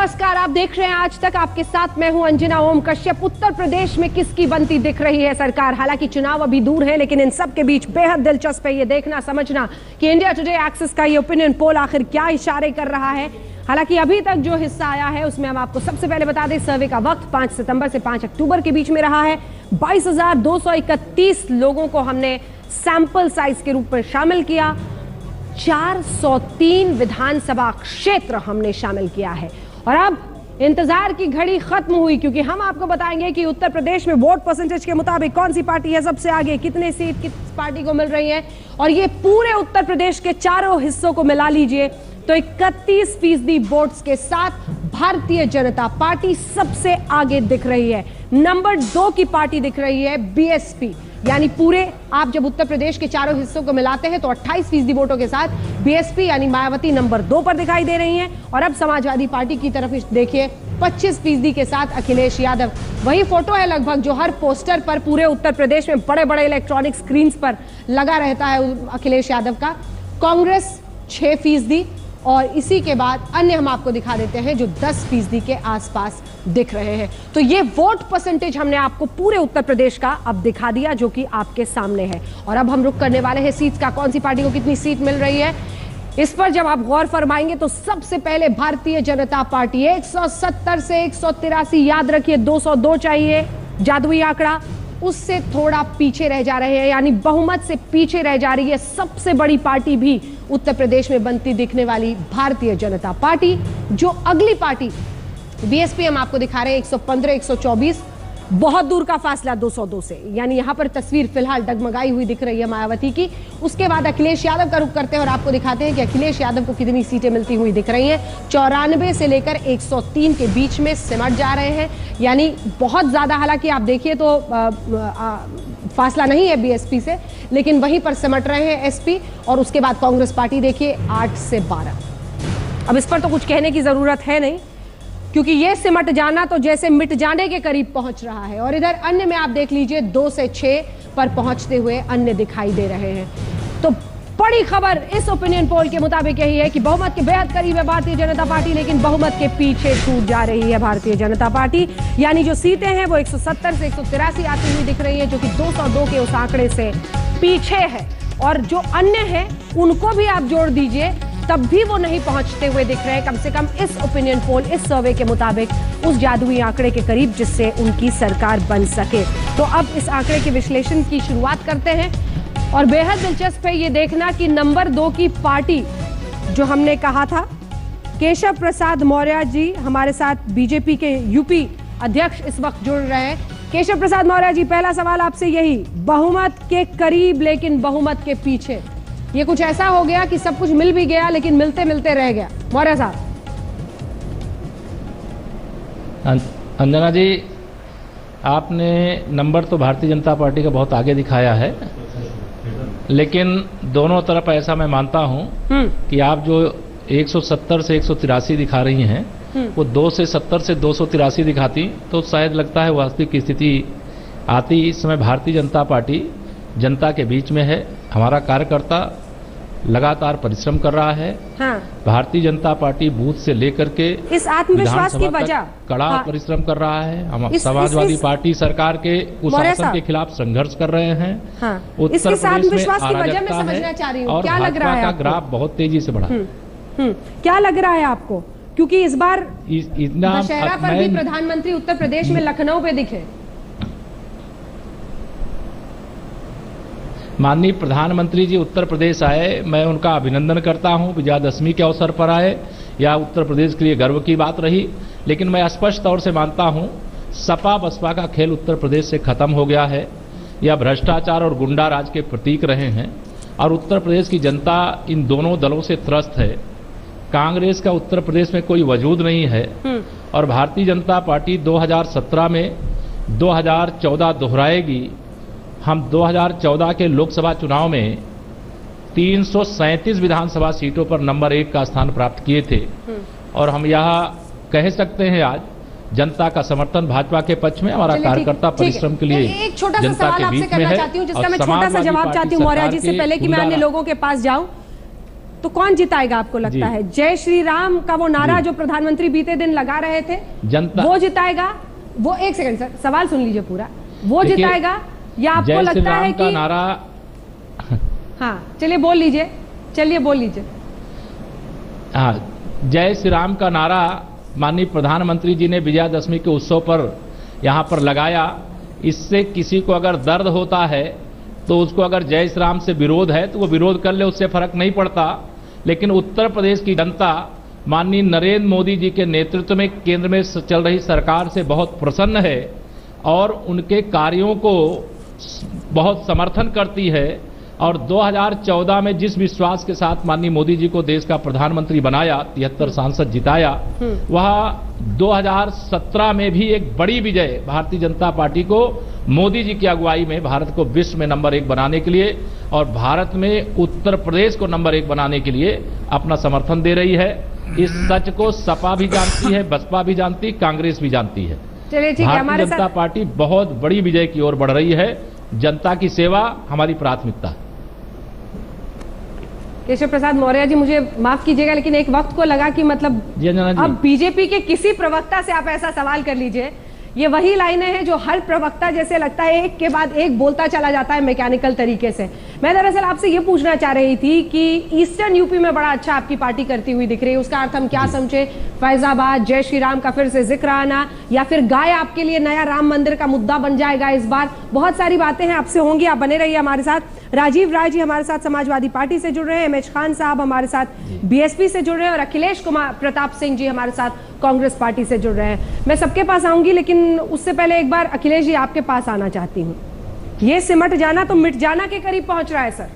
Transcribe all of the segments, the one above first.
नमस्कार, आप देख रहे हैं आज तक। आपके साथ मैं हूं अंजना ओम कश्यप। उत्तर प्रदेश में किसकी बनती दिख रही है सरकार? हालांकि चुनाव अभी दूर है, लेकिन इन सब के बीच बेहद दिलचस्प है ये देखना समझना कि इंडिया टुडे एक्सिस का ये ओपिनियन पोल आखिर क्या इशारे कर रहा है। हालांकि अभी तक जो हिस्सा आया है उसमें हम आपको सबसे पहले बता दें, सर्वे का वक्त 5 सितंबर से 5 अक्टूबर के बीच में रहा है। 22,231 लोगों को हमने सैंपल साइज के रूप में शामिल किया। 403 विधानसभा क्षेत्र हमने शामिल किया है। और अब इंतजार की घड़ी खत्म हुई, क्योंकि हम आपको बताएंगे कि उत्तर प्रदेश में वोट परसेंटेज के मुताबिक कौन सी पार्टी है सबसे आगे, कितने सीट किस पार्टी को मिल रही है। और ये पूरे उत्तर प्रदेश के चारों हिस्सों को मिला लीजिए तो 31% वोट्स के साथ भारतीय जनता पार्टी सबसे आगे दिख रही है। नंबर 2 की पार्टी दिख रही है बीएसपी, यानी पूरे आप जब उत्तर प्रदेश के चारों हिस्सों को मिलाते हैं तो 28% वोटों के साथ बीएसपी यानी मायावती नंबर 2 पर दिखाई दे रही हैं। और अब समाजवादी पार्टी की तरफ देखिए, 25% के साथ अखिलेश यादव। वही फोटो है लगभग जो हर पोस्टर पर पूरे उत्तर प्रदेश में बड़े बड़े इलेक्ट्रॉनिक स्क्रीन पर लगा रहता है अखिलेश यादव का। कांग्रेस 6%, और इसी के बाद अन्य हम आपको दिखा देते हैं जो 10% के आसपास दिख रहे हैं। तो ये वोट परसेंटेज हमने आपको पूरे उत्तर प्रदेश का अब दिखा दिया, जो कि आपके सामने है। और अब हम रुक करने वाले हैं सीट्स का, कौन सी पार्टी को कितनी सीट मिल रही है इस पर जब आप गौर फरमाएंगे तो सबसे पहले भारतीय जनता पार्टी 170 से 183, याद रखिए 202 चाहिए जादुई आंकड़ा, उससे थोड़ा पीछे रह जा रहे हैं, यानी बहुमत से पीछे रह जा रही है सबसे बड़ी पार्टी भी उत्तर प्रदेश में बनती दिखने वाली भारतीय जनता पार्टी। जो अगली पार्टी बीएसपी हम आपको दिखा रहे हैं 115, 124, बहुत दूर का फासला 202 से, यानी यहां पर तस्वीर फिलहाल डगमगाई हुई दिख रही है मायावती की। उसके बाद अखिलेश यादव का रुख करते हैं और आपको दिखाते हैं कि अखिलेश यादव को कितनी सीटें मिलती हुई दिख रही हैं। 94 से लेकर 103 के बीच में सिमट जा रहे हैं, यानी बहुत ज्यादा, हालांकि आप देखिए तो फासला नहीं है बीएसपी से, लेकिन वहीं पर सिमट रहे हैं एसपी। और उसके बाद कांग्रेस पार्टी देखिए 8 से 12। अब इस पर तो कुछ कहने की जरूरत है नहीं, क्योंकि ये सिमट जाना तो जैसे मिट जाने के करीब पहुंच रहा है। और इधर अन्य में आप देख लीजिए 2 से 6 पर पहुंचते हुए अन्य दिखाई दे रहे हैं। तो बड़ी खबर इस ओपिनियन पोल के मुताबिक यही है कि बहुमत के बेहद करीब है भारतीय जनता पार्टी, लेकिन बहुमत के पीछे छूट जा रही है भारतीय जनता पार्टी। यानी जो सीटें हैं वो 170 से 183 आती हुई दिख रही है, जो कि 202 के उस आंकड़े से पीछे है। और जो अन्य है उनको भी आप जोड़ दीजिए तब भी वो नहीं पहुंचते हुए दिख रहे हैं, कम से कम इस ओपिनियन पोल, इस सर्वे के मुताबिक उस जादुई आंकड़े के करीब जिससे उनकी सरकार बन सके। तो अब इस आंकड़े के विश्लेषण की शुरुआत करते हैं। और बेहद दिलचस्प है ये देखना कि नंबर 2 की पार्टी जो हमने कहा था, केशव प्रसाद मौर्य जी हमारे साथ बीजेपी के यूपी अध्यक्ष इस वक्त जुड़ रहे हैं। केशव प्रसाद मौर्य जी, पहला सवाल आपसे यही, बहुमत के करीब लेकिन बहुमत के पीछे, ये कुछ ऐसा हो गया कि सब कुछ मिल भी गया लेकिन मिलते मिलते रह गया? मौर्य साहब। अंजना जी, आपने नंबर तो भारतीय जनता पार्टी का बहुत आगे दिखाया है, लेकिन दोनों तरफ ऐसा मैं मानता हूं कि आप जो 170 से 183 दिखा रही हैं वो 2 से 70 से 283 दिखाती तो शायद लगता है वास्तविक स्थिति आती। इस समय भारतीय जनता पार्टी जनता के बीच में है। हमारा कार्यकर्ता लगातार परिश्रम कर रहा है। हाँ। भारतीय जनता पार्टी बूथ से लेकर के इस आत्मविश्वास की वजह कड़ा परिश्रम कर रहा है। हम समाजवादी पार्टी सरकार के कुशासन के खिलाफ संघर्ष कर रहे हैं। हाँ। उत्तर प्रदेश में अराजकता है और भाजपा का ग्राफ बहुत तेजी से बढ़ा। क्या लग रहा है आपको? क्योंकि इस बार दशहरा पर भी प्रधानमंत्री उत्तर प्रदेश में लखनऊ पे दिखे। माननीय प्रधानमंत्री जी उत्तर प्रदेश आए, मैं उनका अभिनंदन करता हूं। विजयादशमी के अवसर पर आए, या उत्तर प्रदेश के लिए गर्व की बात रही। लेकिन मैं स्पष्ट तौर से मानता हूं सपा बसपा का खेल उत्तर प्रदेश से खत्म हो गया है। यह भ्रष्टाचार और गुंडा राज के प्रतीक रहे हैं और उत्तर प्रदेश की जनता इन दोनों दलों से त्रस्त है। कांग्रेस का उत्तर प्रदेश में कोई वजूद नहीं है और भारतीय जनता पार्टी 2017 में 2014 दोहराएगी। हम 2014 के लोकसभा चुनाव में 337 विधानसभा सीटों पर नंबर 1 का स्थान प्राप्त किए थे और हम यहाँ कह सकते हैं आज जनता का समर्थन भाजपा के पक्ष में, हमारा कार्यकर्ता परिश्रम के लिए एक छोटा सा सवाल आपसे करना चाहती हूँ, जिसका मैं छोटा सा जवाब चाहती हूँ मौर्य जी से, पहले कि मैं अन्य लोगों के पास जाऊं। तो कौन जिताएगा आपको लगता है? जय श्री राम का वो नारा जो प्रधानमंत्री बीते दिन लगा रहे थे, जनता वो जिताएगा? वो एक सेकंड सर, सवाल सुन लीजिए पूरा। वो जिताएगा या आपको लगता है कि नारा? हाँ चलिए बोल लीजिए, चलिए बोल लीजिए। हाँ, जय श्री राम का नारा माननीय प्रधानमंत्री जी ने विजयादशमी के उत्सव पर यहाँ पर लगाया। इससे किसी को अगर दर्द होता है तो उसको अगर जय श्री राम से विरोध है तो वो विरोध कर ले, उससे फर्क नहीं पड़ता। लेकिन उत्तर प्रदेश की जनता माननीय नरेंद्र मोदी जी के नेतृत्व में केंद्र में चल रही सरकार से बहुत प्रसन्न है और उनके कार्यों को बहुत समर्थन करती है। और 2014 में जिस विश्वास के साथ माननीय मोदी जी को देश का प्रधानमंत्री बनाया, 73 सांसद जिताया, वह 2017 में भी एक बड़ी विजय भारतीय जनता पार्टी को मोदी जी की अगुवाई में भारत को विश्व में नंबर 1 बनाने के लिए और भारत में उत्तर प्रदेश को नंबर 1 बनाने के लिए अपना समर्थन दे रही है। इस सच को सपा भी जानती है, बसपा भी जानती है, कांग्रेस भी जानती है। भारतीय जनता पार्टी बहुत बड़ी विजय की ओर बढ़ रही है। जनता की सेवा हमारी प्राथमिकता है। केशव प्रसाद मौर्य जी, मुझे माफ कीजिएगा लेकिन एक वक्त को लगा कि मतलब अब बीजेपी के किसी प्रवक्ता से आप ऐसा सवाल कर लीजिए, ये वही लाइनें हैं जो हर प्रवक्ता जैसे लगता है एक के बाद एक बोलता चला जाता है मैकेनिकल तरीके से। मैं दरअसल आपसे ये पूछना चाह रही थी कि ईस्टर्न यूपी में बड़ा अच्छा आपकी पार्टी करती हुई दिख रही है, उसका अर्थ हम क्या समझे? फैजाबाद, जय श्री राम का फिर से जिक्र आना, या फिर गाय आपके लिए नया राम मंदिर का मुद्दा बन जाएगा इस बार? बहुत सारी बातें हैं, आपसे होंगी, आप बने रहिए हमारे साथ। राजीव राय जी हमारे साथ समाजवादी पार्टी से जुड़ रहे हैं, एमएच खान साहब हमारे साथ बीएसपी से जुड़ रहे हैं और अखिलेश कुमार प्रताप सिंह जी हमारे साथ कांग्रेस पार्टी से जुड़ रहे हैं। मैं सबके पास आऊंगी लेकिन उससे पहले एक बार अखिलेश जी आपके पास आना चाहती हूँ। ये सिमट जाना तो मिट जाना के करीब पहुंच रहा है सर,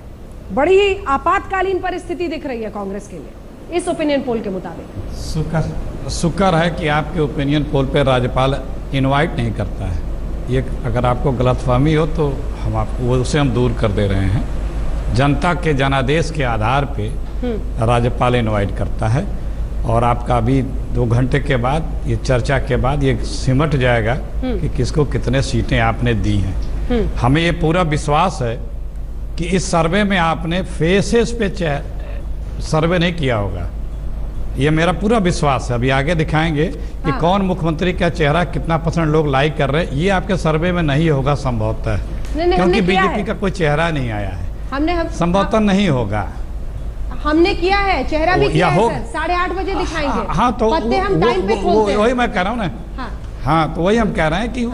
बड़ी ही आपातकालीन परिस्थिति दिख रही है कांग्रेस के लिए इस ओपिनियन पोल के मुताबिक। शुक्र है कि आपके ओपिनियन पोल पे राज्यपाल इनवाइट नहीं करता है। ये अगर आपको गलतफहमी हो तो हम आपको उसे हम दूर कर दे रहे हैं। जनता के जनादेश के आधार पे राज्यपाल इनवाइट करता है और आपका अभी 2 घंटे के बाद ये चर्चा के बाद ये सिमट जाएगा कि किसको कितने सीटें आपने दी हैं। हमें ये पूरा विश्वास है कि इस सर्वे में आपने फेसेस पे सर्वे नहीं किया होगा, ये मेरा पूरा विश्वास है। अभी आगे दिखाएंगे कि कौन मुख्यमंत्री का चेहरा कितना % लोग लाइक कर रहे हैं, ये आपके सर्वे में नहीं होगा संभवतः, क्योंकि बीजेपी का कोई चेहरा नहीं आया है, संभवतः नहीं होगा। हमने किया है, चेहरा भी किया है सर, 8:30 बजे दिखाएंगे। हाँ तो हम टाइम पे खोलते हैं। वही मैं कह रहा हूँ ना। हाँ तो वही हम कह रहे हैं कि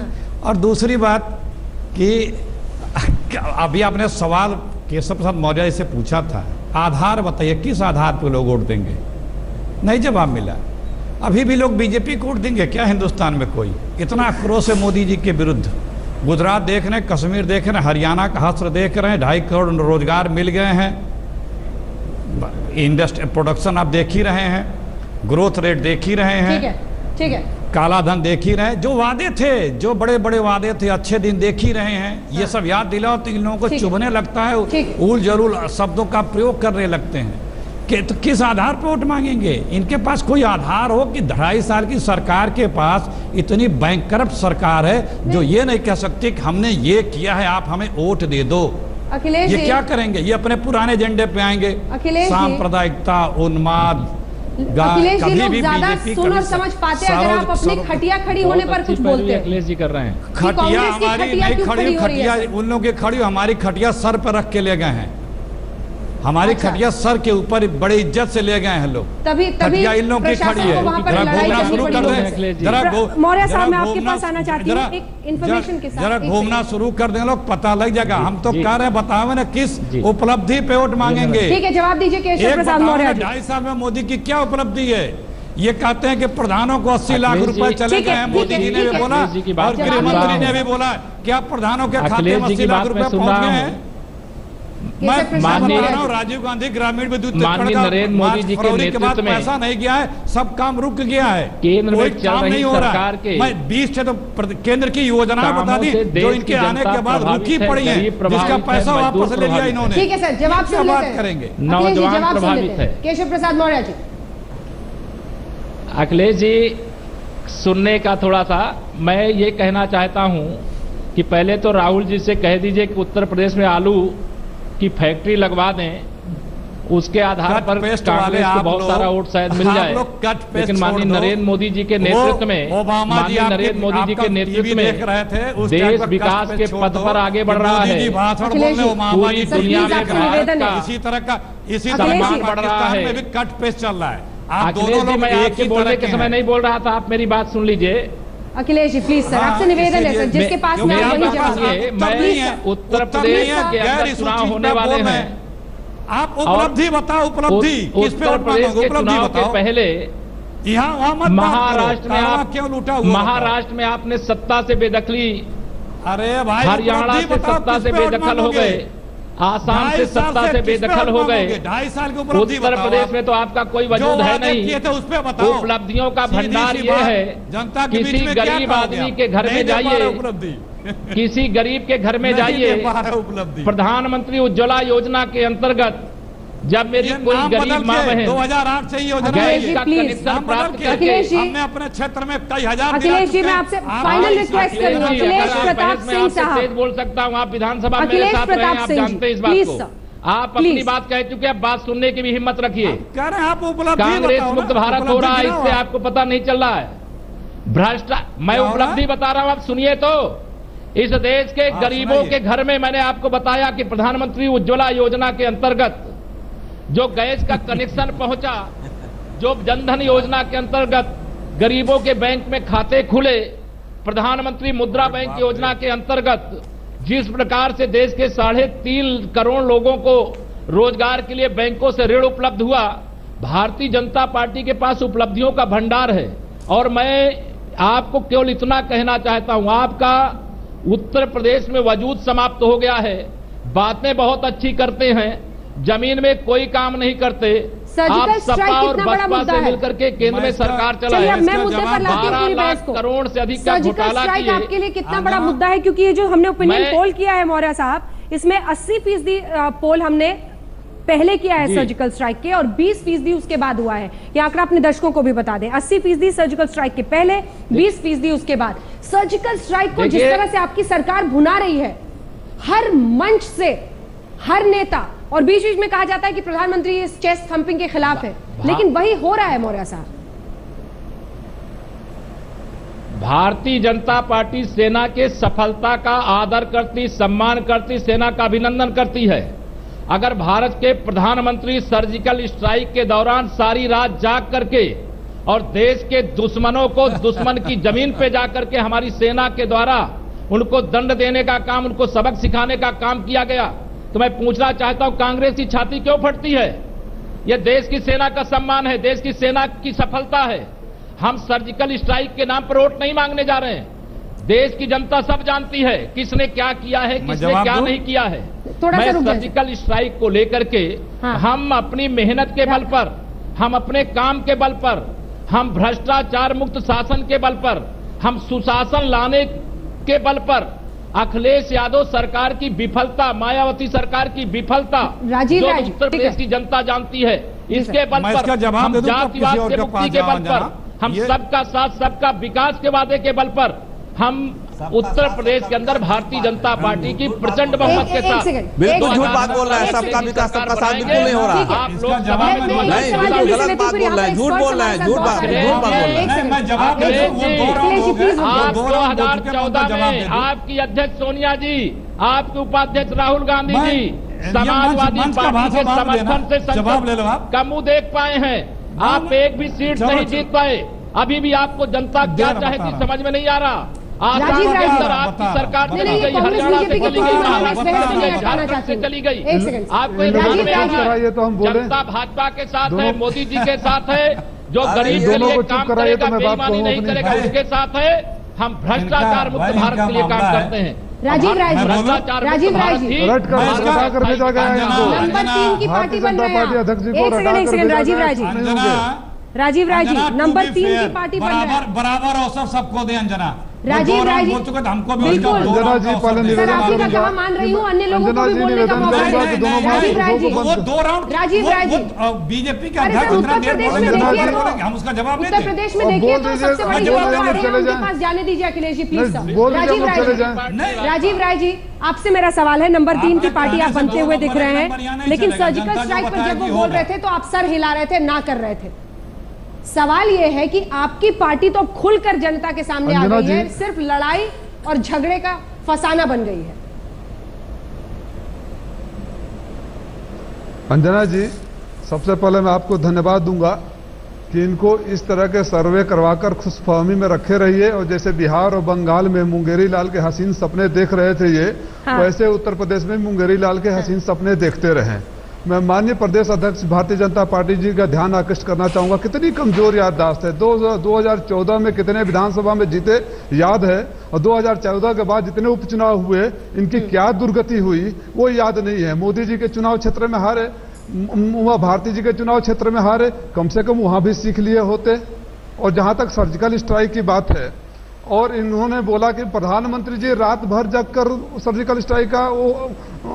और दूसरी बात कि अभी आपने सवाल केशव प्रसाद मौर्य से पूछा था, आधार बताइए, किस आधार पर लोग वोट देंगे? नहीं जवाब मिला। अभी भी लोग बीजेपी को वोट देंगे क्या हिंदुस्तान में? कोई इतना आक्रोश है मोदी जी के विरुद्ध। गुजरात देख रहे हैं, कश्मीर देख रहे हैं, हरियाणा का हश्र देख रहे हैं, 2.5 करोड़ रोजगार मिल गए हैं, इंडस्ट्री प्रोडक्शन आप देख ही रहे हैं, ग्रोथ रेट देख ही रहे हैं, ठीक है, काला धन देख ही रहे हैं, जो वादे थे, जो बड़े बड़े वादे थे, अच्छे दिन देख ही रहे हैं। ये सब याद दिलाओ तो इन लोगों को चुभने लगता है, उल जरूल शब्दों का प्रयोग करने लगते हैं कि तो किस आधार पर वोट मांगेंगे? इनके पास कोई आधार हो कि 2.5 साल की सरकार के पास इतनी बैंकरप्ट सरकार है जो ये नहीं कह सकती कि हमने ये किया है, आप हमें वोट दे दो। अखिलेश ये क्या करेंगे? ये अपने पुराने एजेंडे पे आएंगे, सांप्रदायिकता, उन्माद। अखिलेश जी लोग ज्यादा सुन और समझ पाते हैं अगर आप अपनी खटिया खड़ी होने पर कुछ बोलते हैं। अखिलेश जी कर रहे हैं। खटिया हमारी नहीं खड़ी, खटिया उन लोगों की खड़ी, हमारी खटिया सर पर रख के ले गए हैं, हमारी खटिया सर के ऊपर बड़े इज्जत से ले गए हैं लोग। तभी खटिया इन लोगों की खड़ी है। जरा घूमना शुरू कर दें, जरा मौर्य साहब मैं आपके पास आना चाहती हूं एक इंफॉर्मेशन के साथ। जरा घूमना शुरू कर दें, लोग पता लग जाएगा। हम तो कह रहे हैं, बताओ ना किस उपलब्धि पे वोट मांगेंगे? ठीक है, जवाब दीजिए केशव प्रसाद मौर्य। 2.5 साल में मोदी की क्या उपलब्धि है? ये कहते हैं कि प्रधानों को 80 लाख रुपए चले गए हैं, मोदी जी ने भी बोला और गृह मंत्री ने भी बोला कि आप प्रधानों के खाते में 80 लाख रुपए पहुंच गए हैं। मैं राजीव गांधी ग्रामीण विद्युत नरेंद्र मोदी जी के नेतृत्व में पैसा नहीं गया है, सब काम रुक गया है, केंद्र कोई में चल काम रही नहीं हो रहा सरकार के। मैं 20 से तो केंद्र की योजना बता दी जो इनके आने के बाद रुकी पड़ी है, जिसका पैसा वापस ले लिया इन्होंने। ठीक है सर, जवाब से बात करेंगे। नौजवान प्रभावित है। केशव प्रसाद मौर्य जी। अखिलेश जी सुनने का थोड़ा सा मैं ये कहना चाहता हूं कि पहले तो राहुल जी से कह दीजिए कि उत्तर प्रदेश में आलू की फैक्ट्री लगवा दें उसके आधार पर कांग्रेस को बहुत सारा वोट शायद मिल जाए, लेकिन माननीय नरेंद्र मोदी जी के नेतृत्व में, माननीय नरेंद्र मोदी जी के नेतृत्व में देश विकास के पथ पर आगे बढ़ रहा है। पूरी दुनिया में इसी तरह का सम्मान बढ़ रहा है। में भी कट पेस्ट चल रहा है। अखिलेश जी, मैं आपके बोलने के समय नहीं बोल रहा था, आप मेरी बात सुन लीजिए। अखिलेश जी प्लीज सर, आपसे निवेदन है सर, जिसके पास में आप वही जवाब दें। मैं उत्तर प्रदेश के अंदर चुनाव होने वाले हैं, आप उपलब्धि बताओ, उपलब्धि किस पे? उत्तर प्रदेश के चुनाव के पहले यहाँ महाराष्ट्र में आप क्यों लूटा हुआ? महाराष्ट्र में आपने सत्ता से बेदखली, अरे भाई हरियाणा से सत्ता से बेदखल हो गए, आसाम से सत्ता से बेदखल हो गए, 2.5 साल की उपलब्धि उत्तर प्रदेश में तो आपका कोई वजूद है नहीं। उस पे बताओ। उपलब्धियों का भंडार ये है, किसी गरीब आदमी के घर में जाइए, किसी गरीब के घर में जाइए, प्रधानमंत्री उज्ज्वला योजना के अंतर्गत जब मेरी कोई गरीब माँ बहन 2008 से योजना गैस का कनेक्शन प्राप्त करके, हमने अपने क्षेत्र में कई हजार। अखिलेश जी, मैं आपसे फाइनल रिक्वेस्ट करूंगा। अखिलेश प्रताप सिंह साहब, बोल सकता हूँ, आप विधानसभा में मेरे साथ रहे, आप जानते हैं इस बात को। आप अपनी बात कह चुके हैं, बात सुनने की भी हिम्मत रखिए। आप उपलब्धि कांग्रेस मुक्त भारत हो रहा है, इससे आपको पता नहीं चल रहा है। भ्रष्टाचार, मैं उपलब्धि बता रहा हूँ, आप सुनिए तो। इस देश के गरीबों के घर में मैंने आपको बताया कि प्रधानमंत्री उज्ज्वला योजना के अंतर्गत जो गैस का कनेक्शन पहुंचा, जो जनधन योजना के अंतर्गत गरीबों के बैंक में खाते खुले, प्रधानमंत्री मुद्रा बैंक योजना के अंतर्गत जिस प्रकार से देश के 3.5 करोड़ लोगों को रोजगार के लिए बैंकों से ऋण उपलब्ध हुआ, भारतीय जनता पार्टी के पास उपलब्धियों का भंडार है। और मैं आपको केवल इतना कहना चाहता हूं, आपका उत्तर प्रदेश में वजूद समाप्त हो गया है। बातें बहुत अच्छी करते हैं, जमीन में कोई काम नहीं करते। आप सपा और बसपा से मिलकर के केंद्र में सरकार चलाए, 12 लाख करोड़ से अधिक का घोटाला किए। आपके लिए कितना बड़ा मुद्दा है? क्योंकि ये जो हमने ओपिनियन पोल किया है मौर्य साहब, इसमें 80% पोल हमने पहले किया है सर्जिकल स्ट्राइक के, और 20% उसके बाद हुआ है। ये आंकड़ा अपने दर्शकों को भी बता दें, 80% सर्जिकल स्ट्राइक के पहले, 20% उसके बाद। सर्जिकल स्ट्राइक को जिस तरह से आपकी सरकार भुना रही है, हर मंच से हर नेता, और बीच बीच में कहा जाता है कि प्रधानमंत्री इस चेस्ट थंपिंग के खिलाफ है, लेकिन वही हो रहा है मौर्य साहब। भारतीय जनता पार्टी सेना के सफलता का आदर करती, सम्मान करती, सेना का अभिनंदन करती है। अगर भारत के प्रधानमंत्री सर्जिकल स्ट्राइक के दौरान सारी रात जाग करके और देश के दुश्मनों को दुश्मन की जमीन पे जाकर के हमारी सेना के द्वारा उनको दंड देने का काम, उनको सबक सिखाने का काम किया गया, तो मैं पूछना चाहता हूं, कांग्रेस की छाती क्यों फटती है? यह देश की सेना का सम्मान है, देश की सेना की सफलता है। हम सर्जिकल स्ट्राइक के नाम पर वोट नहीं मांगने जा रहे हैं। देश की जनता सब जानती है किसने क्या किया है, किसने क्या नहीं किया है। मैं सर्जिकल स्ट्राइक को लेकर के हम अपनी मेहनत के बल पर, हम अपने काम के बल पर, हम भ्रष्टाचार मुक्त शासन के बल पर, हम सुशासन लाने के बल पर, अखिलेश यादव सरकार की विफलता, मायावती सरकार की विफलता जो उत्तर प्रदेश की जनता जानती है, इसके बल पर, हम जातिवाद से मुक्ति के बल पर, हम सबका साथ सबका विकास के वादे के बल पर, हम उत्तर प्रदेश के अंदर भारतीय जनता पार्टी की प्रचंड बहुमत के साथ। बिल्कुल झूठ बात बोल रहा है, सबका विकास सबका साथ बिल्कुल नहीं हो रहा। आप लोकसभा में नहीं, बिल्कुल गलत बात बोल रहा है, झूठ बोल रहा है, झूठ बात बोल रहा है। आप 2014 में आपकी अध्यक्ष सोनिया जी, आपके उपाध्यक्ष राहुल गांधी जी समाजवादी पार्टी के समर्थन से संसद का मुंह देख पाए हैं। आप एक भी सीट नहीं जीत पाए। अभी भी आपको जनता क्या चाहती समझ में नहीं आ रहा। आसाम के अंदर आपकी सरकार चली गई, हरियाणा से चली गई, झारखंड से चली गई। आपको जनता भाजपा के साथ है, मोदी जी के साथ है, जो गरीब के लिए काम करेगा, बेईमानी नहीं करेगा, उसके साथ है। हम भ्रष्टाचार मुक्त भारत के लिए काम करते हैं। राजीव राय जी, भ्रष्टाचार राजीव राय जी, नंबर 3 की पार्टी बन रहे हैं। एक सेकंड, राजीव राय जी, राजीव राय जी, नंबर 3 की पार्टी बन रहे हैं। बराबर अवसर सबको दें अंजना। राजीव राय जी बोल चुके थे, हमको भी बिल्कुल। अंजना जी पहले सर निवेदन आपकी का करूंगा। कहा मान रही हूँ, अन्य लोगों को अंजना भी जी बोलने का निवेदन मौका करूंगा है। कि दोनों राजीव राय जी वो 2 राउंड राजीव राय जी बीजेपी का अरे अध्यक्ष सर, उतना उत्तर देर प्रदेश बोल में रहे देखिए हैं, तो हम उसका जवाब उत्तर देते प्रदेश में अब देखिए बोल तो दीजिए, सबसे बड़ी बोल बात दीजिए, आ रही है, चले उनके जाएं। पास जाने दीजिए अखिलेश जी प्लीज। नहीं, बोल दीजिए, राजीव अब राय चले जी जाएं। राजीव राय जी आपसे मेरा सवाल है, नंबर 3 की पार्टी आप बनते हुए दिख रहे हैं, लेकिन सर्जिकल स्ट्राइक पर जब वो बोल रहे थे तो आप सर हिला रहे थे, ना कर रहे थे। सवाल ये है कि आपकी पार्टी तो खुलकर जनता के सामने आ गई है, सिर्फ लड़ाई और झगड़े का फसाना बन गई है। अंजना जी, सबसे पहले मैं आपको धन्यवाद दूंगा कि इनको इस तरह के सर्वे करवाकर खुशफहमी में रखे रहिए, और जैसे बिहार और बंगाल में मुंगेरी लाल के हसीन सपने देख रहे थे ये, वैसे उत्तर प्रदेश में मुंगेरी लाल के हसीन सपने देखते रहें। मैं माननीय प्रदेश अध्यक्ष भारतीय जनता पार्टी जी का ध्यान आकृष्ट करना चाहूंगा, कितनी कमजोर याददाश्त है। 2014 में कितने विधानसभा में जीते याद है, और 2014 के बाद जितने उपचुनाव हुए इनकी क्या दुर्गति हुई वो याद नहीं है। मोदी जी के चुनाव क्षेत्र में हारे, भारती जी के चुनाव क्षेत्र में हारे, कम से कम वहां भी सीख लिए होते। और जहां तक सर्जिकल स्ट्राइक की बात है, और इन्होंने बोला कि प्रधानमंत्री जी रात भर जगकर सर्जिकल स्ट्राइक का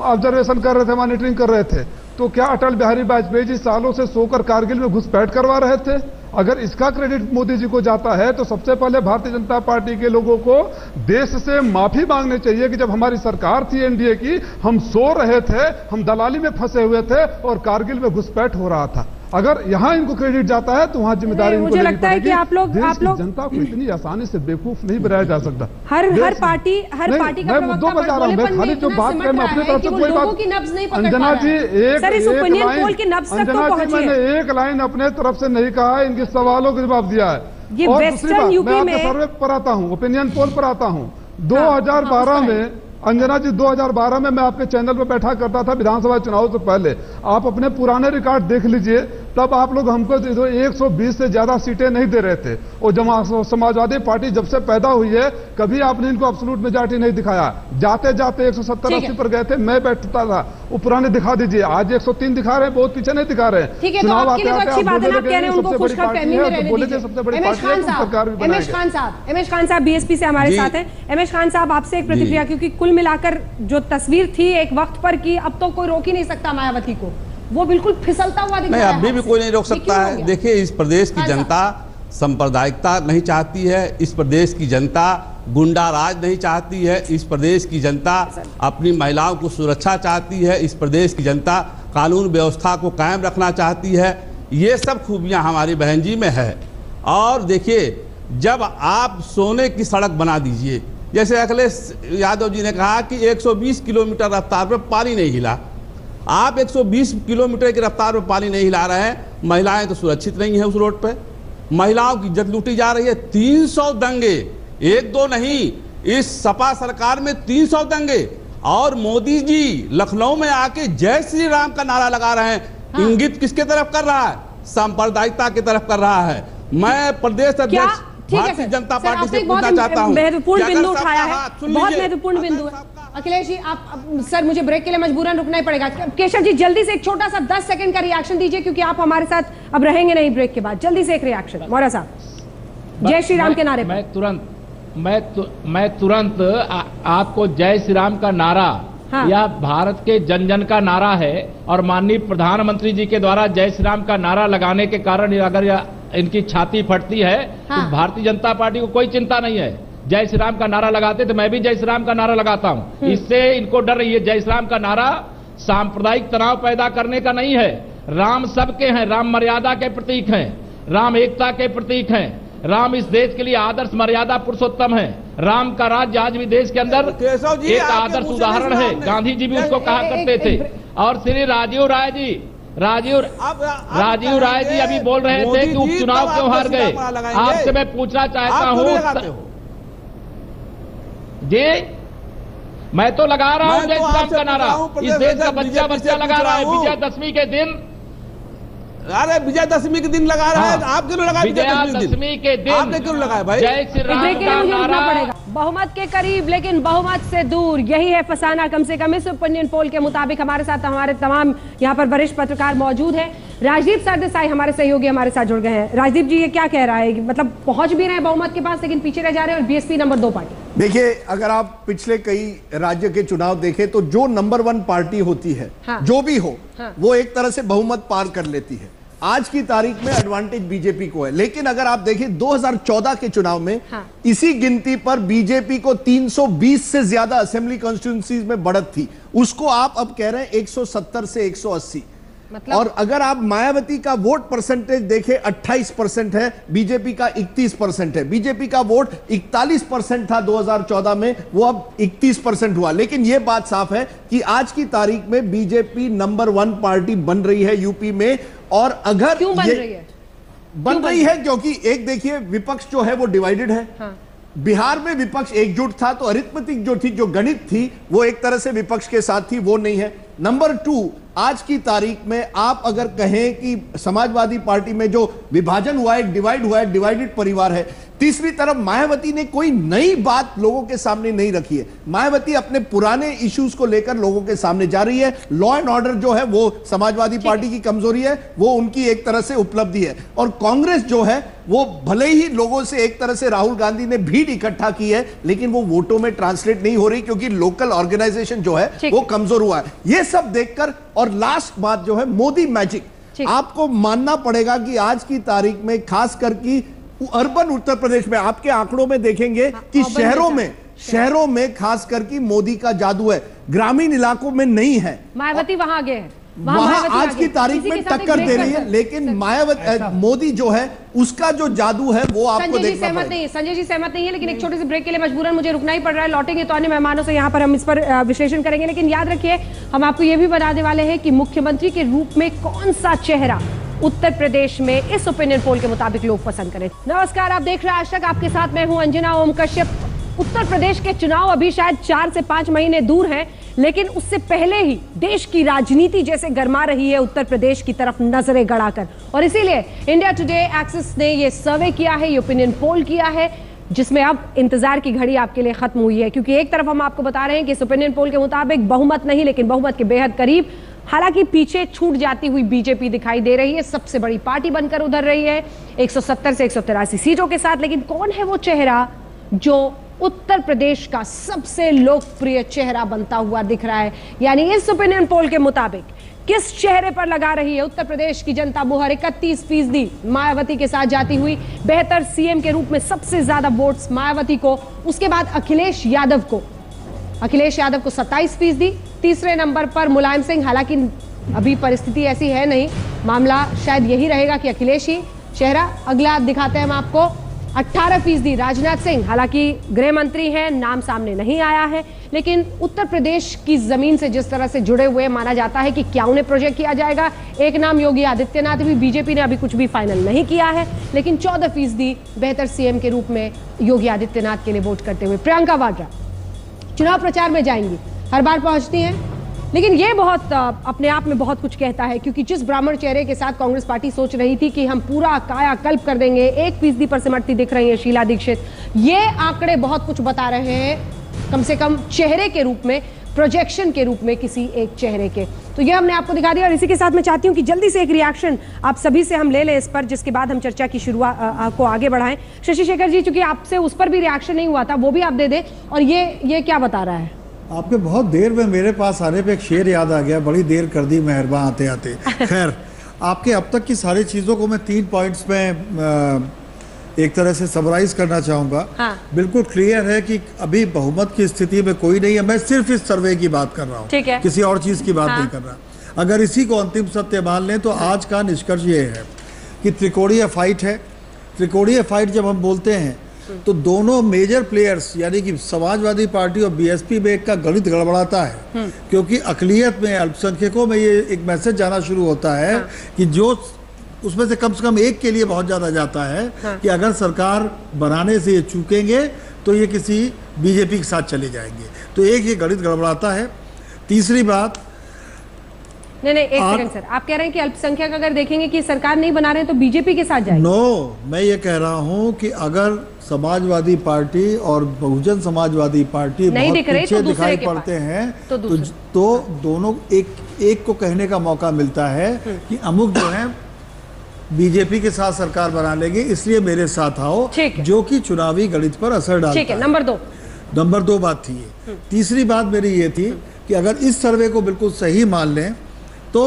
ऑब्जर्वेशन कर रहे थे, मॉनिटरिंग कर रहे थे, तो क्या अटल बिहारी वाजपेयी जी सालों से सोकर कारगिल में घुसपैठ करवा रहे थे? अगर इसका क्रेडिट मोदी जी को जाता है तो सबसे पहले भारतीय जनता पार्टी के लोगों को देश से माफी मांगनी चाहिए कि जब हमारी सरकार थी एनडीए की, हम सो रहे थे, हम दलाली में फंसे हुए थे और कारगिल में घुसपैठ हो रहा था। अगर यहां इनको क्रेडिट जाता है तो वहां जिम्मेदारी इनको मुझे लेनी लगता है कि पड़ेगी। आप लोग जनता को इतनी आसानी से बेवकूफ नहीं बनाया जा सकता। हर पार्टी का मुद्दों पर जा रहा हूं, मैं खाली जो बात कर, मैं अपनी तरफ से कोई बात। अंजना जी मैंने एक लाइन अपने तरफ से नहीं कहा है, इनके सवालों का जवाब दिया है। ये और वेस्टर्न यूपी में सर्वे पर आता हूं, ओपिनियन पोल पर आता हूं। 2012 में अंजना जी, 2012 में मैं आपके चैनल पर बैठा करता था विधानसभा चुनाव से पहले। आप अपने पुराने रिकॉर्ड देख लीजिए, तब आप लोग हमको 120 से ज्यादा सीटें नहीं दे रहे थे। और समाजवादी पार्टी जब से पैदा हुई है कभी आपने इनको एब्सोल्यूट मेजॉरिटी नहीं दिखाया। जाते जाते 170-80 पर गए थे, मैं बैठता था। वो पुराने दिखा दीजिए, आज 103 दिखा रहे हैं, बहुत पीछे नहीं दिखा रहे हैं। ठीक है, तो आपके लिए अच्छी बात है, आप कह रहे हैं उनको खुशखबरी में रहने दीजिए। सबसे बड़ी एमएच खान साहब बीएसपी से हमारे साथ हैं। एमएच खान साहब, आपसे एक प्रतिक्रिया, क्योंकि कुल मिलाकर जो तस्वीर थी एक वक्त पर की, अब तो कोई रोक ही नहीं सकता मायावती को, वो बिल्कुल फिसलता हुआ दिख रहा है। अभी भी कोई नहीं रोक सकता है। देखिए, इस प्रदेश की जनता सांप्रदायिकता नहीं चाहती है, इस प्रदेश की जनता गुंडा राज नहीं चाहती है, इस प्रदेश की जनता अपनी महिलाओं को सुरक्षा चाहती है, इस प्रदेश की जनता कानून व्यवस्था को कायम रखना चाहती है। ये सब खूबियां हमारी बहन जी में है। और देखिए, जब आप सोने की सड़क बना दीजिए, जैसे अखिलेश यादव जी ने कहा कि 120 किलोमीटर रफ्तार पर पानी नहीं हिला, आप 120 किलोमीटर की रफ्तार पर पानी नहीं हिला रहे हैं, महिलाएं तो सुरक्षित नहीं है उस रोड पे, महिलाओं की इज्जत लूटी जा रही है। 300 दंगे, 1-2 नहीं, इस सपा सरकार में 300 दंगे। और मोदी जी लखनऊ में आके जय श्री राम का नारा लगा रहे हैं। हाँ। इंगित किसके तरफ कर रहा है? सांप्रदायिकता की तरफ कर रहा है। मैं प्रदेश अध्यक्ष भारतीय जनता पार्टी से पूछना चाहता हूं, महत्वपूर्ण बिंदु उठाया है, बहुत महत्वपूर्ण बिंदु है। अखिलेश जी, आप सर, मुझे ब्रेक के लिए मजबूरन रुकना ही पड़ेगा। केशव जी, जल्दी से एक छोटा सा 10 सेकंड का रिएक्शन दीजिए, क्योंकि आप हमारे साथ अब रहेंगे नहीं ब्रेक के बाद। जल्दी से एक रिएक्शन मौर्य साहब, जय श्री राम के नारे पर। मैं तुरंत आपको जय श्री राम का नारा, हाँ, यह भारत के जन जन का नारा है, और माननीय प्रधानमंत्री जी के द्वारा जय श्री राम का नारा लगाने के कारण अगर इनकी छाती फटती है, हाँ, तो भारतीय जनता पार्टी को कोई चिंता नहीं है। जय श्री राम का नारा लगाते तो मैं भी जय श्री राम का नारा लगाता हूं। इससे इनको डर रही है। जय श्री राम का नारा सांप्रदायिक तनाव पैदा करने का नहीं है। राम सबके हैं, राम मर्यादा के प्रतीक हैं, राम एकता के प्रतीक हैं, राम इस देश के लिए आदर्श मर्यादा पुरुषोत्तम है। राम का राज्य आज भी देश के अंदर एक आदर्श उदाहरण है। गांधी जी भी उसको कहा करते थे। और श्री राजीव राय जी अभी बोल रहे थे कि उपचुनाव क्यों हार गए। आपसे मैं पूछना चाहता हूं जी, मैं तो लगा रहा हूं जय श्री राम का नारा, इस देश का बच्चा लगा रहा है। विजयदशमी के दिन, अरे विजयदशमी के दिन लगा रहा है, आप क्यों लगाए? विजयदशमी के दिन आपने क्यों लगाया भाई? जय श्री राम का नारा। बहुमत के करीब लेकिन बहुमत से दूर, यही है फसाना। कम से कम इस ओपिनियन पोल के मुताबिक हमारे साथ हमारे तमाम यहाँ पर वरिष्ठ पत्रकार मौजूद हैं। राजदीप सरदेसाई हमारे सहयोगी हमारे साथ जुड़ गए हैं। राजदीप जी, ये क्या कह रहा है? मतलब पहुंच भी रहे हैं बहुमत के पास, लेकिन पीछे रह जा रहे हैं और बीएसपी नंबर 2 पार्टी। देखिए, अगर आप पिछले कई राज्य के चुनाव देखें तो जो नंबर 1 पार्टी होती है, हाँ, जो भी हो, हाँ, वो एक तरह से बहुमत पार कर लेती है। आज की तारीख में एडवांटेज बीजेपी को है, लेकिन अगर आप देखें 2014 के चुनाव में, हाँ, इसी गिनती पर बीजेपी को 320 से ज्यादा असेंबली कॉन्स्टिट्यूंसीज में बढ़त थी, उसको आप अब कह रहे हैं 170 से 180। मतलब? और अगर आप मायावती का वोट परसेंटेज देखें 28% है, बीजेपी का 31% है। बीजेपी का वोट 41% था 2014 में, वो अब 31% हुआ। लेकिन यह बात साफ है कि आज की तारीख में बीजेपी नंबर 1 पार्टी बन रही है यूपी में। और अगर क्यों बन रही है? बन रही है क्योंकि एक देखिए, विपक्ष जो है वो डिवाइडेड है। हाँ। बिहार में विपक्ष एकजुट था, तो अरिथमेटिक जो थी, जो गणित थी, वो एक तरह से विपक्ष के साथ थी, वो नहीं है। नंबर 2, आज की तारीख में आप अगर कहें कि समाजवादी पार्टी में जो विभाजन हुआ है, डिवाइड हुआ है, डिवाइडेड परिवार है। तीसरी तरफ मायावती ने कोई नई बात लोगों के सामने नहीं रखी है। मायावती अपने पुराने इश्यूज को लेकर लोगों के सामने जा रही है। लॉ एंड ऑर्डर जो है वो समाजवादी पार्टी की कमजोरी है, वो उनकी एक तरह से उपलब्धि है। और कांग्रेस जो है वो भले ही लोगों से एक तरह से राहुल गांधी ने भीड़ इकट्ठा की है, लेकिन वो वोटों में ट्रांसलेट नहीं हो रही, क्योंकि लोकल ऑर्गेनाइजेशन जो है वो कमजोर हुआ है। ये सब देखकर, और लास्ट बात जो है मोदी मैजिक, आपको मानना पड़ेगा कि आज की तारीख में खासकर की अर्बन उत्तर प्रदेश में आपके आंकड़ों में देखेंगे कि शहरों में खास करके मोदी का जादू है, ग्रामीण इलाकों में नहीं है। मायावती वहां आगे है, वहां आज की तारीख में टक्कर दे रही है, लेकिन मायावती मोदी जो है उसका जो जादू है वो आपको देखना पड़ेगा। सहमत नहीं है, संजय जी सहमत नहीं है, लेकिन एक छोटे से ब्रेक के लिए मजबूरन मुझे रुकना ही पड़ रहा है। लौटेंगे तो अन्य मेहमानों से यहाँ पर हम इस पर विश्लेषण करेंगे, लेकिन याद रखिए हम आपको ये भी बताने वाले हैं कि मुख्यमंत्री के रूप में कौन सा चेहरा उत्तर प्रदेश में इस ओपिनियन पोल के मुताबिक लोग पसंद करें। नमस्कार, आप देख रहे हैं आज तक, आपके साथ मैं हूं अंजना ओम कश्यप। उत्तर प्रदेश के चुनाव अभी शायद 4 से 5 महीने दूर हैं, लेकिन उससे पहले ही देश की राजनीति जैसे गरमा रही है उत्तर प्रदेश की तरफ नजरें गड़ाकर। और इसीलिए इंडिया टुडे एक्सिस ने ये सर्वे किया है, ये ओपिनियन पोल किया है, जिसमें अब इंतजार की घड़ी आपके लिए खत्म हुई है। क्योंकि एक तरफ हम आपको बता रहे हैं कि इस ओपिनियन पोल के मुताबिक बहुमत नहीं, लेकिन बहुमत के बेहद करीब, हालांकि पीछे छूट जाती हुई बीजेपी दिखाई दे रही है, सबसे बड़ी पार्टी बनकर उधर रही है 170 से 183 सीटों के साथ। लेकिन कौन है वो चेहरा जो उत्तर प्रदेश का सबसे लोकप्रिय चेहरा बनता हुआ दिख रहा है? यानी इस ओपिनियन पोल के मुताबिक किस चेहरे पर लगा रही है उत्तर प्रदेश की जनता मुहर? 31% मायावती के साथ जाती हुई, बेहतर सीएम के रूप में सबसे ज्यादा वोट्स मायावती को, उसके बाद अखिलेश यादव को 27%, तीसरे नंबर पर मुलायम सिंह। हालांकि अभी परिस्थिति ऐसी है नहीं, मामला शायद यही रहेगा कि अखिलेश ही चेहरा। अगला दिखाते हैं हम आपको, 18% राजनाथ सिंह, हालांकि गृह मंत्री हैं, नाम सामने नहीं आया है, लेकिन उत्तर प्रदेश की जमीन से जिस तरह से जुड़े हुए माना जाता है कि क्या उन्हें प्रोजेक्ट किया जाएगा। एक नाम योगी आदित्यनाथ भी, बीजेपी ने अभी कुछ भी फाइनल नहीं किया है, लेकिन 14% बेहतर सीएम के रूप में योगी आदित्यनाथ के लिए वोट करते हुए। प्रियंका वाड्रा चुनाव प्रचार में जाएंगी, हर बार पहुंचती हैं, लेकिन ये बहुत अपने आप में बहुत कुछ कहता है, क्योंकि जिस ब्राह्मण चेहरे के साथ कांग्रेस पार्टी सोच रही थी कि हम पूरा कायाकल्प कर देंगे, 1% पर सिमटती दिख रही है शीला दीक्षित। ये आंकड़े बहुत कुछ बता रहे हैं, कम से कम चेहरे के रूप में, प्रोजेक्शन के रूप में किसी एक चेहरे के। तो ये हमने आपको दिखा दिया, और इसी के साथ मैं चाहती हूँ कि जल्दी से एक रिएक्शन आप सभी से हम ले लें इस पर, जिसके बाद हम चर्चा की शुरुआत को आगे बढ़ाएं। शशि शेखर जी, चूंकि आपसे उस पर भी रिएक्शन नहीं हुआ था, वो भी आप दे दें। और ये क्या बता रहा है? आपके बहुत देर में मेरे पास आने पे एक शेर याद आ गया, बड़ी देर कर दी मेहरबान आते आते। खैर, आपके अब तक की सारी चीज़ों को मैं 3 पॉइंट्स में एक तरह से समराइज करना चाहूँगा। हाँ। बिल्कुल क्लियर है कि अभी बहुमत की स्थिति में कोई नहीं है। मैं सिर्फ इस सर्वे की बात कर रहा हूँ, किसी और चीज़ की बात नहीं कर रहा। अगर इसी को अंतिम सत्य मान लें तो आज का निष्कर्ष ये है कि त्रिकोणीय फाइट है। त्रिकोणीय फाइट जब हम बोलते हैं तो दोनों मेजर प्लेयर्स यानी कि समाजवादी पार्टी और बीएसपी में का गणित गड़बड़ाता है, क्योंकि अकलियत में, अल्पसंख्यकों में ये एक मैसेज जाना शुरू होता है कि जो उसमें से कम एक के लिए बहुत ज़्यादा जाता है कि अगर सरकार बनाने से ये चूकेंगे तो ये किसी बीजेपी के साथ चले जाएंगे। तो एक ये गणित गड़बड़ाता है। तीसरी बात, नहीं एक सेकंड सर, आप कह रहे हैं कि अल्पसंख्यक अगर देखेंगे कि सरकार नहीं बना रहे हैं तो बीजेपी के साथ जाएंगे? नो, मैं ये कह रहा हूं कि अगर समाजवादी पार्टी और बहुजन समाजवादी पार्टी बहुत पीछे दिखाई पड़ते हैं, तो दोनों एक को कहने का मौका मिलता है कि अमुक जो है बीजेपी के साथ सरकार बना लेंगे, इसलिए मेरे साथ आओ, जो कि चुनावी गणित पर असर डालता है। नंबर दो बात थी ये। तीसरी बात मेरी ये थी कि अगर इस सर्वे को बिल्कुल सही मान लें तो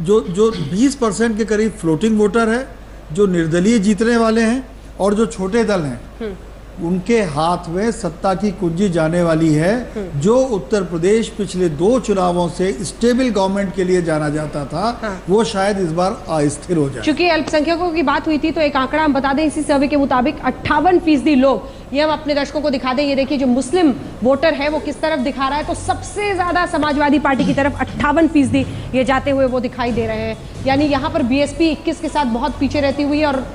जो 20% के करीब फ्लोटिंग वोटर है, जो निर्दलीय जीतने वाले हैं और जो छोटे दल हैं, उनके हाथ में सत्ता की कुंजी जाने वाली है। जो उत्तर प्रदेश पिछले 2 चुनावों से स्टेबल गवर्नमेंट के लिए जाना जाता था, वो शायद इस बार अस्थिर हो जाए। चूंकि अल्पसंख्यकों की बात हुई थी तो एक आंकड़ा हम बता दें इसी सर्वे के मुताबिक 58% लोग, ये हम अपने दर्शकों को दिखा दें, ये देखिए जो मुस्लिम वोटर है वो किस तरफ दिखा रहा है, तो सबसे ज्यादा समाजवादी पार्टी की तरफ 58% ये जाते हुए वो दिखाई दे रहे हैं। यानी यहाँ पर बीएसपी 21 के साथ बहुत पीछे रहती हुई है और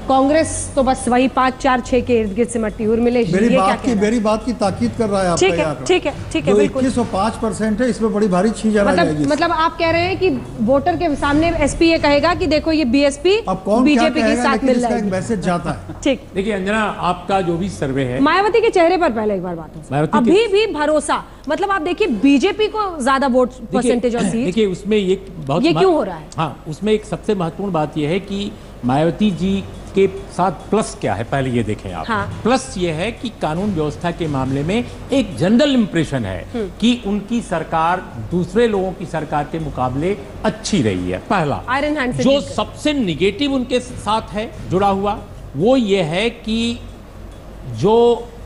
कांग्रेस तो बस वही 5, 4, 6 के इर्द गिर्द सिमटती हुई। मेरी बात की ताकीद कर रहा है। ठीक है बिल्कुल। 21.5% है, इसमें बड़ी भारी चीज मतलब आप कह रहे हैं कि वोटर के सामने एसपी ये कहेगा कि देखो ये बीएसपी बीजेपी के साथ मिल रहा है, मैसेज जाता है। ठीक, देखिए अंजना, आपका जो भी सर्वे है, मायावती के चेहरे पर पहले एक बार बात, अभी भी भरोसा, मतलब आप देखिए बीजेपी को ज्यादा वोट परसेंटेज और सीट, देखिए उसमें ये क्यों हो रहा है? हाँ, उसमें एक सबसे महत्वपूर्ण बात यह है कि मायावती जी के साथ प्लस क्या है, पहले ये देखें आप। प्लस ये है कि कानून व्यवस्था के मामले में एक जनरल इंप्रेशन है कि उनकी सरकार दूसरे लोगों की सरकार के मुकाबले अच्छी रही है। पहला जो सबसे निगेटिव उनके साथ है जुड़ा हुआ, वो ये है कि जो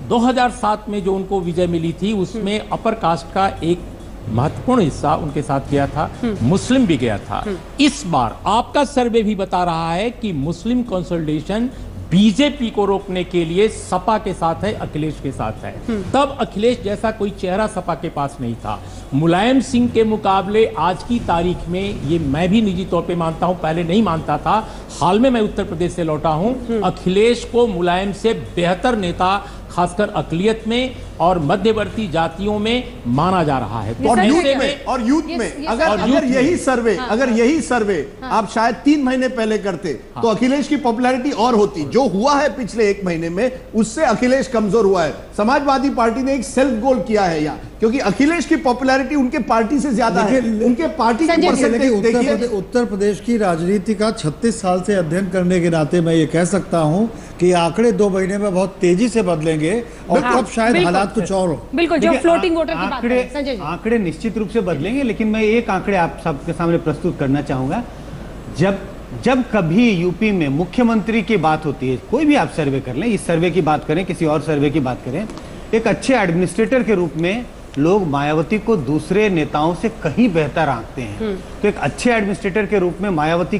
2007 में जो उनको विजय मिली थी उसमें अपर कास्ट का एक महत्वपूर्ण हिस्सा उनके साथ गया था, मुस्लिम भी गया था। इस बार आपका सर्वे भी बता रहा है कि मुस्लिम कंसोलिडेशन बीजेपी को रोकने के लिए सपा के साथ है, अखिलेश के साथ है। तब अखिलेश जैसा कोई चेहरा सपा के पास नहीं था। मुलायम सिंह के मुकाबले आज की तारीख में, ये मैं भी निजी तौर पे मानता हूं, पहले नहीं मानता था, हाल में मैं उत्तर प्रदेश से लौटा हूं, अखिलेश को मुलायम से बेहतर नेता खासकर अकलियत में और मध्यवर्ती जातियों में माना जा रहा है। और यूथ में अगर यही सर्वे आप शायद 3 महीने पहले करते तो अखिलेश की पॉपुलैरिटी और होती। जो हुआ है पिछले 1 महीने में, उससे अखिलेश कमजोर हुआ है। समाजवादी पार्टी ने एक सेल्फ गोल किया है यहाँ, क्योंकि अखिलेश की पॉपुलैरिटी उनके पार्टी से ज्यादा है। उनके पार्टी उत्तर प्रदेश की राजनीति का 36 साल से अध्ययन करने के नाते मैं ये कह सकता हूँ कि आंकड़े 2 महीने में बहुत तेजी से बदलेंगे और तब शायद हालात कुछ और हो। बिल्कुल, जो फ्लोटिंग वोटर की बात है, संजय जी। आंकड़े निश्चित रूप से बदलेंगे, लेकिन मैं एक आंकड़े आप सबके सामने प्रस्तुत करना चाहूंगा। जब कभी यूपी में मुख्यमंत्री की बात होती है, कोई भी आप सर्वे कर लें, इस सर्वे की बात करें, किसी और सर्वे की बात करें, एक अच्छे एडमिनिस्ट्रेटर के रूप में लोग मायावती को दूसरे नेताओं से कहीं बेहतर आंकते हैं। तो एक अच्छे एडमिनिस्ट्रेटर के रूप में मायावती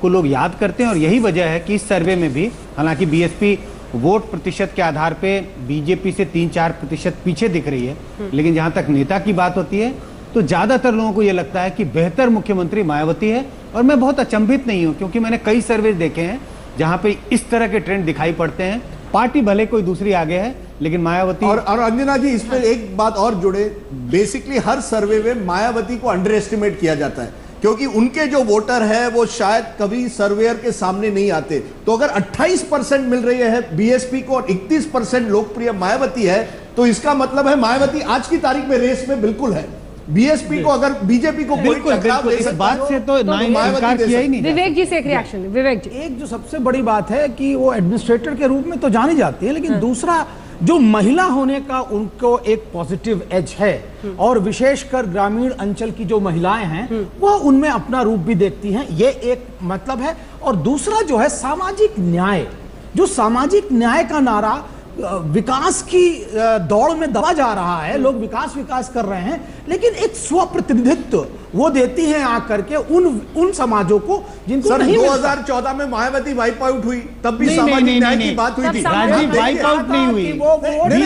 को लोग याद करते हैं और यही वजह है कि इस सर्वे में भी, हालांकि बीएसपी वोट प्रतिशत के आधार पे बीजेपी से 3-4% पीछे दिख रही है, लेकिन जहां तक नेता की बात होती है तो ज्यादातर लोगों को यह लगता है कि बेहतर मुख्यमंत्री मायावती है। और मैं बहुत अचंभित नहीं हूं, क्योंकि मैंने कई सर्वे देखे हैं जहां पे इस तरह के ट्रेंड दिखाई पड़ते हैं। पार्टी भले कोई दूसरी आगे है, लेकिन मायावती और अंजना जी, इसमें एक बात और जुड़े, बेसिकली हर सर्वे में मायावती को अंडर एस्टिमेट किया जाता है, क्योंकि उनके जो वोटर है वो शायद कभी सर्वेयर के सामने नहीं आते। तो अगर 28% मिल रही है बीएसपी को और 31% लोकप्रिय मायावती है, तो इसका मतलब है मायावती आज की तारीख में रेस में बिल्कुल है। बीएसपी को अगर बीजेपी को बिल्कुल इस बात से तो इनकार किया ही नहीं। विवेक जी से एक रिएक्शन। विवेक जी, एक जो सबसे बड़ी बात है कि वो एडमिनिस्ट्रेटर के रूप में तो जानी जाती है, लेकिन दूसरा जो महिला होने का उनको एक पॉजिटिव एज है, और विशेषकर ग्रामीण अंचल की जो महिलाएं हैं वह उनमें अपना रूप भी देखती हैं, ये एक मतलब है। और दूसरा जो है सामाजिक न्याय, जो सामाजिक न्याय का नारा विकास की दौड़ में दबा जा रहा है, लोग विकास विकास कर रहे हैं, लेकिन एक स्व प्रतिनिधित्व वो देती हैं आकर के उन समाजों को जिनको सर 2014 में मायावती वाइप आउट हुई, तब भी सामाजिक न्याय की बात हुई थी। राजीव वाइप आउट नहीं हुई,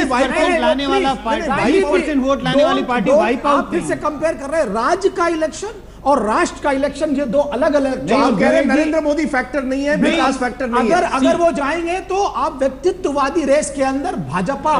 वाइप आउट लाने वाला 20% वोट लाने वाली पार्टी वाइप आउट। फिर से कंपेयर कर रहे हैं राज्य का इलेक्शन और राष्ट्र का इलेक्शन, ये दो अलग अलग। कह रहे नरेंद्र मोदी फैक्टर नहीं है, विकास फैक्टर नहीं है। अगर वो जाएंगे तो आप व्यक्तित्ववादी रेस के अंदर भाजपा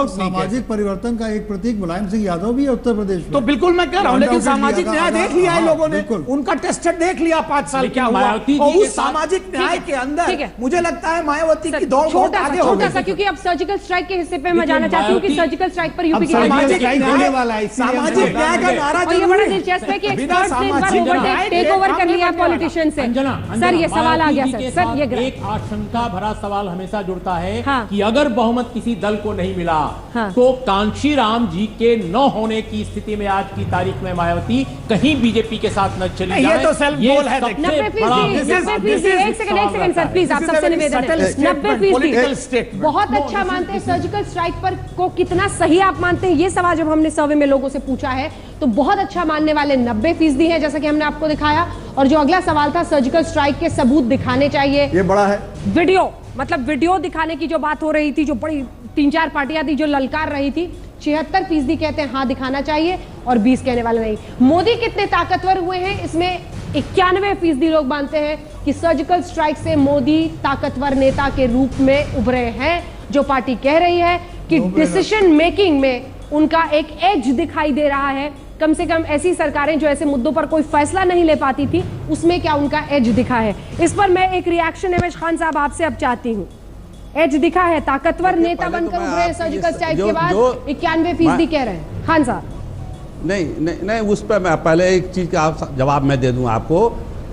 सामाजिक परिवर्तन का एक प्रतीक मुलायम सिंह यादव भी है उत्तर प्रदेश में। तो बिल्कुल मैं कह रहा हूं, लेकिन सामाजिक न्याय देख लिया है लोगों ने, उनका टेस्टेड देख लिया 5 साल क्या हुआ, और उस सामाजिक न्याय के अंदर मुझे लगता है मायावती की दौड़ बहुत आगे हो गई। क्योंकि अब सर्जिकल स्ट्राइक के हिस्से पे मैं जाना चाहती हूँ कि सर्जिकल स्ट्राइक पर यूपी की सामाजिक न्याय का नारा और ये बड़ा दिलचस्प है कि एक्सपर्ट्स ने इस बार टेक ओवर कर लिया पॉलिटिशियन से। सर ये सवाल आ गया सर ये एक आशंका भरा सवाल हमेशा जुड़ता है कि अगर बहुमत किसी दल को नहीं मिला तो कांशीराम जी के न होने की स्थिति में आज की तारीख में मायावती कहीं बीजेपी के साथ न चली जाए। ये तो सेल्फ गोल है। 90%। एक सेकंड सर प्लीज, आप सबसे निवेदन है 90%। बहुत अच्छा मानते हैं सर्जिकल स्ट्राइक पर को, कितना सही आप मानते हैं? ये सवाल जब हमने सर्वे में लोगों से पूछा है तो बहुत अच्छा मानने वाले 90% हैं, जैसा कि हमने आपको दिखाया। और जो अगला सवाल था, सर्जिकल स्ट्राइक के सबूत दिखाने चाहिए, ये बड़ा है। वीडियो, मतलब वीडियो दिखाने की जो बात हो रही थी, जो बड़ी 3-4 पार्टियां थी जो ललकार रही थी, 76% कहते हैं हाँ दिखाना चाहिए और 20 कहने वाले नहीं। मोदी कितने ताकतवर हुए हैं, इसमें 91% लोग मानते हैं कि सर्जिकल स्ट्राइक से मोदी ताकतवर नेता के रूप में उभरे हैं। जो पार्टी कह रही है कि डिसीजन मेकिंग में उनका एक एज दिखाई दे रहा है, कम से कम ऐसी सरकारें जो ऐसे मुद्दों पर कोई फैसला नहीं ले पाती थी, उसमें क्या उनका एज दिखा है। इस पर मैं एक रिएक्शन एमएच खान साहब आपसे अब चाहती हूँ। एज दिखा है, ताकतवर नेता बनकर उभरे सर्जिकल स्ट्राइक के बाद 91% कह रहे हैं। खान साहब नहीं, उस पर मैं पहले एक चीज का जवाब मैं दे दूं आपको।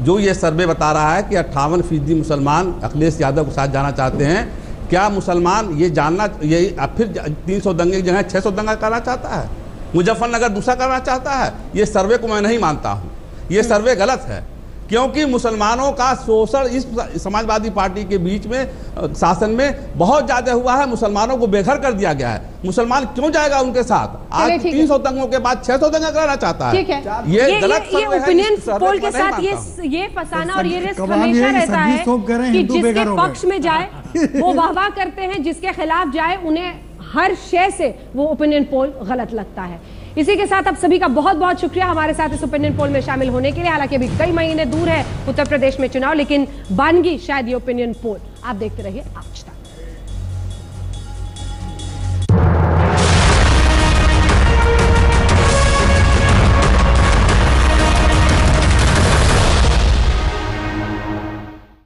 जो ये सर्वे बता रहा है कि 58% मुसलमान अखिलेश यादव के साथ जाना चाहते हैं, क्या मुसलमान ये जानना, ये फिर 300 दंगे की जगह 600 दंगा करना चाहता है? मुजफ्फरनगर दूसरा करना चाहता है? ये सर्वे को मैं नहीं मानता हूँ, ये सर्वे गलत है। क्योंकि मुसलमानों का शोषण इस समाजवादी पार्टी के बीच में शासन में बहुत ज्यादा हुआ है, मुसलमानों को बेघर कर दिया गया है। मुसलमान क्यों जाएगा उनके साथ? आज 300 दंगों के बाद 600 दंगा कराना चाहता है। ठीक है, ये गलत ओपिनियन पोल के साथ ये फसाना और ये रिस्क हमेशा रहता है कि जिसके पक्ष में जाए वो वाह करते हैं, जिसके खिलाफ जाए उन्हें हर शय से वो ओपिनियन पोल गलत लगता है। इसी के साथ आप सभी का बहुत बहुत शुक्रिया हमारे साथ इस ओपिनियन पोल में शामिल होने के लिए। हालांकि अभी कई महीने दूर है उत्तर प्रदेश में चुनाव, लेकिन बन गई शायद ये ओपिनियन पोल। आप देखते रहिए आज तक।